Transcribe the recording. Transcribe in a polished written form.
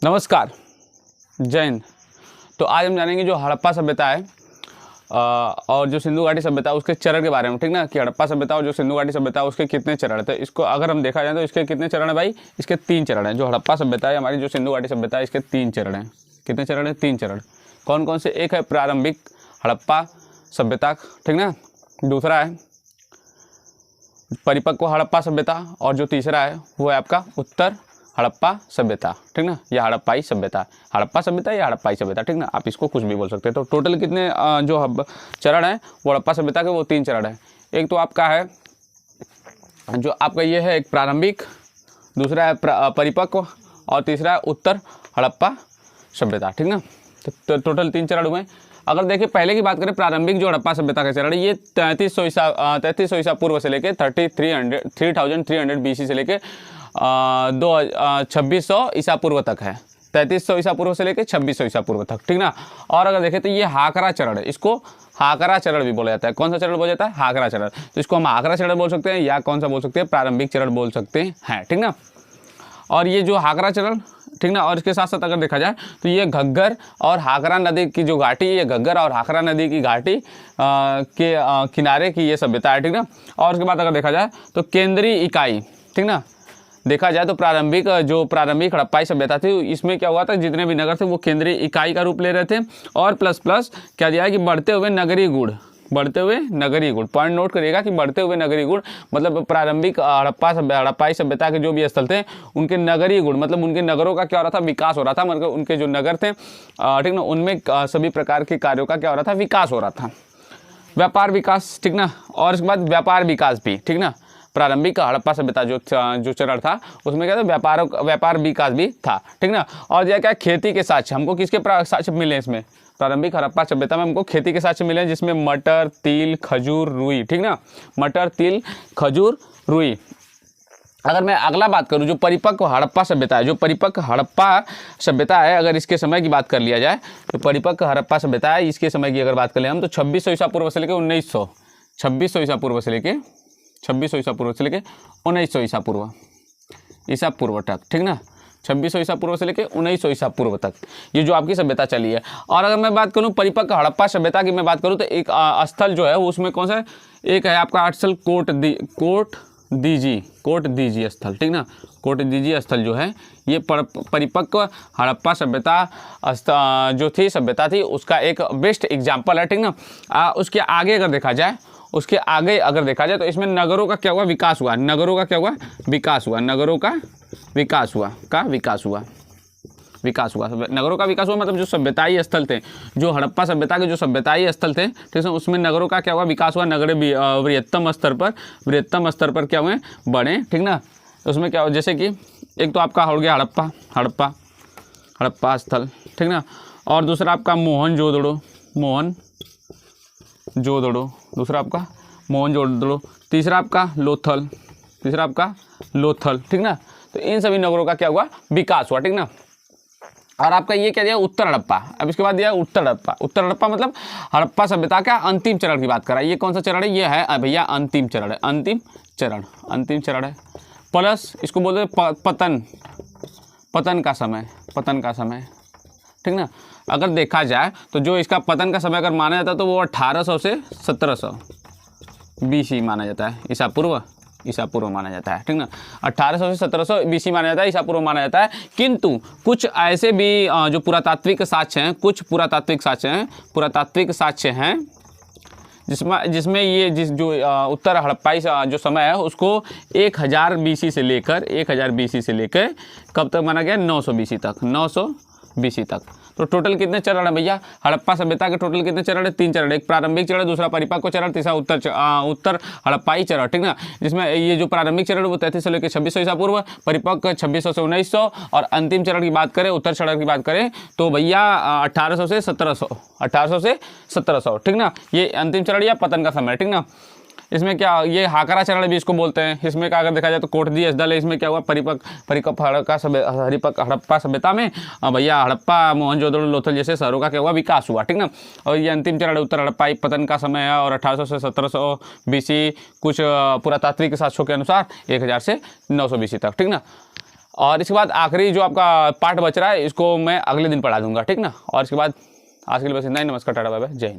नमस्कार, जय हिंद। तो आज हम जानेंगे जो हड़प्पा सभ्यता है और जो सिंधु घाटी सभ्यता है उसके चरण के बारे में, ठीक ना। कि हड़प्पा सभ्यता और जो सिंधु घाटी सभ्यता है उसके कितने चरण थे। इसको अगर हम देखा जाए तो इसके कितने चरण है भाई, इसके 3 चरण हैं। जो हड़प्पा सभ्यता है हमारी, जो सिंधु घाटी सभ्यता है, इसके 3 चरण हैं। कितने चरण है? 3 चरण। कौन कौन से? एक है प्रारंभिक हड़प्पा सभ्यता, ठीक ना। दूसरा है परिपक्व हड़प्पा सभ्यता और जो तीसरा है वो है आपका उत्तर हड़प्पा सभ्यता, ठीक ना। या हड़प्पाई सभ्यता, हड़प्पा सभ्यता या हड़प्पाई सभ्यता, ठीक ना। आप इसको कुछ भी बोल सकते हैं। तो टोटल कितने जो चरण है वो हड़प्पा सभ्यता के, वो 3 चरण है। एक तो आपका है जो आपका ये है एक प्रारंभिक, दूसरा है परिपक्व और तीसरा है उत्तर हड़प्पा सभ्यता, ठीक ना। तो टोटल 3 चरण हुए। अगर देखिए पहले की बात करें, प्रारंभिक जो हड़प्पा सभ्यता का चरण है ये 3300 ईसा पूर्व से लेके 3300 BC से लेके 2600 ईसा पूर्व तक है। 3300 ईसा पूर्व से लेके 2600 ईसा पूर्व तक, ठीक ना। और अगर देखें तो ये हाकरा चरण है, इसको हाकरा चरण भी बोला जाता है। कौन सा चरण बोला जाता है? हाकरा चरण। तो इसको हम हाकरा चरण बोल सकते हैं या कौन सा बोल सकते हैं? प्रारंभिक चरण बोल सकते हैं, ठीक ना। और ये जो हाकरा चरण, ठीक ना, और इसके साथ साथ अगर देखा जाए तो ये घग्गर और हाकरा नदी की जो घाटी, ये घग्गर और हाकरा नदी की घाटी के किनारे की ये सभ्यता है, ठीक ना। और उसके बाद अगर देखा जाए तो केंद्रीय इकाई, ठीक ना, देखा जाए तो प्रारंभिक हड़प्पाई सभ्यता थी, इसमें क्या हुआ था, जितने भी नगर थे वो केंद्रीय इकाई का रूप ले रहे थे। और प्लस क्या दिया है कि बढ़ते हुए नगरीय गुण, पॉइंट नोट करिएगा कि बढ़ते हुए नगरीय गुण, मतलब प्रारंभिक हड़प्पाई सभ्यता के जो भी स्थल थे उनके नगरीय गुण, मतलब उनके नगरों का क्या हो रहा था, विकास हो रहा था। मतलब उनके जो नगर थे, ठीक ना, उनमें सभी प्रकार के कार्यों का क्या हो रहा था, विकास हो रहा था। व्यापार विकास, ठीक ना। और इसके बाद व्यापार विकास भी, ठीक ना। प्रारंभिक हड़प्पा सभ्यता जो चरण था उसमें क्या था, व्यापार विकास भी था, ठीक ना। और यह क्या, खेती के साक्ष्य हमको किसके साक्ष्य मिले इसमें? प्रारंभिक हड़प्पा सभ्यता में हमको खेती के साक्ष्य मिले, जिसमें मटर, तिल, खजूर, रुई, ठीक ना। मटर, तिल, खजूर, रुई। अगर मैं अगला बात करूं, जो परिपक्व हड़प्पा सभ्यता है, जो परिपक्व हड़प्पा सभ्यता है, अगर इसके समय की बात कर लिया जाए तो परिपक्व हड़प्पा सभ्यता है, इसके समय की अगर बात कर ले हम तो 2600 ईसा पूर्व से लेकर 1900 ईसा पूर्व से लेके 1900 ईसा पूर्व तक, ठीक ना। 2600 ईसा पूर्व से लेके 1900 ईसा पूर्व तक ये जो आपकी सभ्यता चली है। और अगर मैं बात करूं परिपक्व हड़प्पा सभ्यता की मैं बात करूं तो एक स्थल जो है उसमें कौन सा है? एक है आपका स्थल कोट दीजी स्थल, ठीक ना। कोट दीजी स्थल जो है ये परिपक्व हड़प्पा सभ्यता जो थी सभ्यता थी उसका एक बेस्ट एग्जाम्पल है, ठीक ना। उसके आगे अगर देखा जाए तो इसमें नगरों का क्या हुआ, विकास हुआ। नगरों का विकास हुआ, मतलब जो सभ्यताई स्थल थे, जो हड़प्पा सभ्यता के जो सभ्यताई स्थल थे, ठीक है, उसमें नगरों का क्या हुआ, विकास हुआ। नगर वृहत्तम स्तर पर क्या हुए, बढ़े, ठीक ना। उसमें क्या हुआ, जैसे कि एक तो आपका हो गया हड़प्पा स्थल, ठीक ना। और दूसरा आपका मोहनजोदड़ो, दूसरा आपका मोहनजोदड़ो, तीसरा आपका लोथल, ठीक ना। तो इन सभी नगरों का क्या हुआ, विकास हुआ, ठीक ना। और आपका ये क्या दिया, उत्तर हड़प्पा। अब इसके बाद दिया उत्तर हड़प्पा मतलब हड़प्पा सभ्यता का अंतिम चरण की बात करा। ये कौन सा चरण है? ये है भैया अंतिम चरण है। प्लस इसको बोलते हैं पतन का समय, ठीक ना। अगर देखा जाए तो जो इसका पतन का समय अगर माना जाता है तो वो 1800 से 1700 BC माना जाता है, ईसा पूर्व माना जाता है, ठीक ना। 1800 से 1700 BC माना जाता है, ईसा पूर्व माना जाता है। किंतु कुछ ऐसे भी जो पुरातात्विक साक्ष्य हैं, जिसमें ये जो उत्तर हड़प्पाई जो समय है उसको 1000 BC से लेकर कब तक माना गया, 900 BC तक। तो टोटल कितने चरण है भैया, हड़प्पा सभ्यता के टोटल कितने चरण है? 3 चरण। एक प्रारंभिक चरण, दूसरा परिपक्व चरण, तीसरा उत्तर हड़प्पाई चरण, ठीक ना। जिसमें ये जो प्रारंभिक चरण वो 3300 लेकर 2600 ईसा पूर्व, परिपक्व 2600 से 1900, और अंतिम चरण की बात करें, उत्तर चरण की बात करें तो भैया 1800 से 1700, ठीक ना। ये अंतिम चरण या पतन का समय, ठीक ना। इसमें क्या, ये हाकरा चरण भी इसको बोलते हैं। इसमें क्या अगर देखा जाए तो कोटदी स्थल है, इसमें क्या हुआ, परिपक्व हड़प्पा सभ्यता में भैया हड़प्पा, मोहनजोदड़ो, लोथल जैसे शहरों का क्या हुआ, विकास हुआ, ठीक ना। और ये अंतिम चरण उत्तर हड़प्पाई पतन का समय है, और 1800 से 1700 BC कुछ पुरातात्विक साक्ष्यों के अनुसार 1000 से 900 BC तक, ठीक ना। और इसके बाद आखिरी जो आपका पार्ट बच रहा है इसको मैं अगले दिन पढ़ा दूंगा, ठीक ना। और इसके बाद आज के लिए बस इतना ही। नमस्कार, टाटा, बाय बाय, जय हिंद।